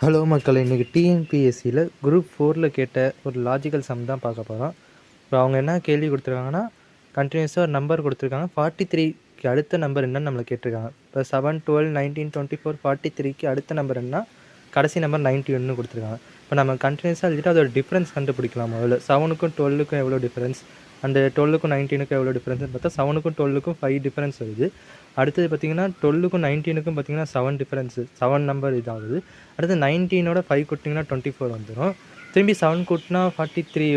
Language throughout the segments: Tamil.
ஹலோ மக்களே, இன்றைக்கி டிஎன்பிஎஸ்சியில் குரூப் 4ல் கேட்ட ஒரு லாஜிக்கல் சம் தான் பார்க்க போகிறோம். இப்போ அவங்க என்ன கேள்வி கொடுத்துருக்காங்கன்னா, கண்டினியூஸாக ஒரு நம்பர் கொடுத்துருக்காங்க. 43க்கு அடுத்த நம்பர் என்னன்னு நம்மளை கேட்டிருக்காங்க. இப்போ 7, 12, 19, 24, 43க்கு அடுத்த நம்பர் என்ன, கடைசி நம்பர் 91 கொடுத்துருக்காங்க. இப்போ நம்ம கண்டினியூஸாக எழுதிட்டு அதோட டிஃப்ரென்ஸ் கண்டுபிடிக்கலாம். முதல்ல 7க்கும் 12க்கும் எவ்வளோ டிஃப்ரென்ஸ், அந்த 12க்கும் 19க்கும் எவ்வளோ டிஃப்ரென்ஸ்னு பார்த்தா 7க்கும் 12க்கும் 5 டிஃப்ரென்ஸ் வருது. அடுத்தது பார்த்திங்கன்னா 12க்கும் 19க்கும் பார்த்திங்கன்னா 7 டிஃப்ரென்ஸு, 7 நம்பர் இதாகுது. அடுத்து 19ஓட 5 கூட்டிங்கன்னா 24 வந்துடும். திரும்பி 7 கூட்டினா 43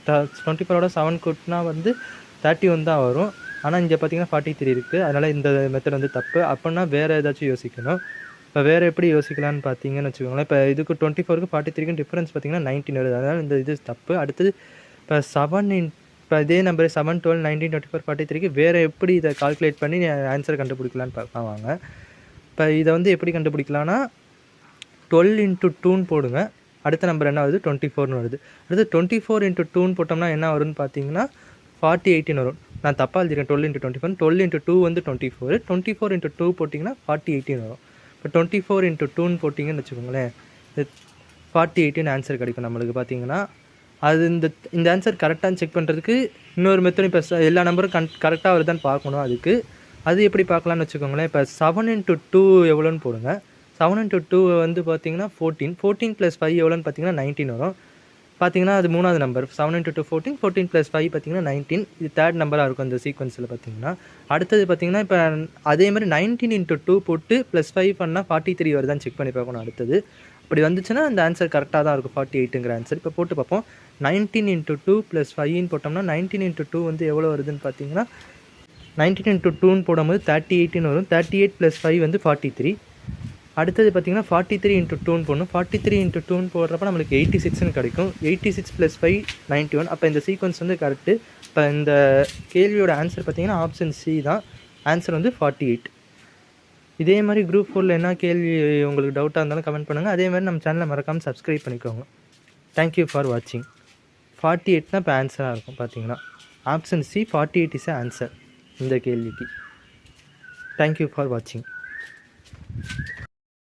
24ஓட 7 கூட்டினா 31 தான் வரும். ஆனால் இங்கே பார்த்திங்கன்னா 43 இருக்குது. அதனால் இந்த மெத்தட் தப்பு. அப்படின்னா வேறு ஏதாச்சும் யோசிக்கணும். இப்போ வேறு எப்படி யோசிக்கலான்னு பார்த்தீங்கன்னு வச்சுக்கோங்களேன். இப்போ இதுக்கு 24க்கும் 43க்கும் டிஃப்ரென்ஸ் பார்த்திங்கன்னா 19 வருது. அதனால் இந்த இது தப்பு. அடுத்தது இப்போ 7 இப்போ இதே நம்பர் 7, 12, 19, 24, 43க்கு வேறு எப்படி இதை கால்குலேட் பண்ணி ஆன்சரை கண்டுபிடிக்கலான்னு பார்க்கலாம் வாங்க. இப்போ இதை எப்படி கண்டுபிடிக்கலான்னா 12 × 2ன்னு போடுங்க. அடுத்த நம்பர் என்ன வருது, 24ன்னு வருது. அடுத்து 24 × 2ன்னு போட்டோம்னா என்ன வரும்னு பார்த்தீங்கன்னா 48ன்னு வரும். நான் தப்பாக எழுதிருக்கேன். 12 × 24, 12 × 2 24, 24 × 2 போட்டிங்கன்னா 48ன்னு வரும். இப்போ 24 × 2ன்னு போட்டிங்கன்னு வச்சுக்கோங்களேன், 48ன்னு ஆன்சர் கிடைக்கும் நம்மளுக்கு. பார்த்தீங்கன்னா அது இந்த ஆன்சர் கரெக்டாக செக் பண்ணுறதுக்கு இன்னொரு மெத்தட். இப்போ எல்லா நம்பரும் கரெக்டாக வருதான்னு பார்க்கணும். அது எப்படி பார்க்கலான்னு வச்சுக்கோங்களேன். இப்போ 7 × 2 எவ்வளோன்னு போடுங்க. 7 × 2 பார்த்தீங்கன்னா 14. 14 + 5 எவ்வளோன்னு பார்த்தீங்கன்னா 19 வரும். பார்த்தீங்கன்னா அது மூணாவது நம்பர். 7 × 2 14, 14 + 5 பார்த்தீங்கன்னா 19. இது தேர்ட் நம்பராக இருக்கும் இந்த சீக்வன்ஸில் பார்த்தீங்கன்னா. அடுத்தது பார்த்தீங்கன்னா இப்போ அதே மாதிரி 19 × 2 போட்டு +5 பண்ணால் 43 வருதான்னு செக் பண்ணி பார்க்கணும். அடுத்தது அப்படி வந்துச்சுன்னா அந்த ஆன்சர் கரெக்டாக தான் இருக்கும், 48ங்கிற ஆன்சர். இப்போ போட்டு பார்ப்போம். 19 × 2 + 5ன்னு போட்டோம்னா 19 × 2 எவ்வளோ வருதுன்னு பார்த்தீங்கன்னா 19 × 2ன்னு போடும்போது 38ன்னு வரும். 38 + 5 43. அடுத்தது பார்த்திங்கன்னா 43 × 2ன்னு போடணும். 43 × 2ன்னு போடுறப்ப நம்மளுக்கு 86ன்னு கிடைக்கும். 86 + 5 91. அப்போ இந்த சீக்வன்ஸ் கரெக்டு. இப்போ இந்த கேள்வியோட ஆன்சர் பார்த்திங்கன்னா ஆப்ஷன் சி தான். ஆன்சர் 48. இதே மாதிரி குரூப் 4ல் என்ன கேள்வி உங்களுக்கு டவுட்டாக இருந்தாலும் கமெண்ட் பண்ணுங்கள். அதே மாதிரி நம்ம சேனலை மறக்காமல் சப்ஸ்கிரைப் பண்ணிக்கோங்க. தேங்க்யூ ஃபார் வாட்சிங். 48 தான் இப்போ ஆன்சராக இருக்கும். பார்த்தீங்கன்னா ஆப்ஷன் சி 48 இஸ் ஆன்சர் இந்த கேள்விக்கு. தேங்க்யூ ஃபார் வாட்சிங்.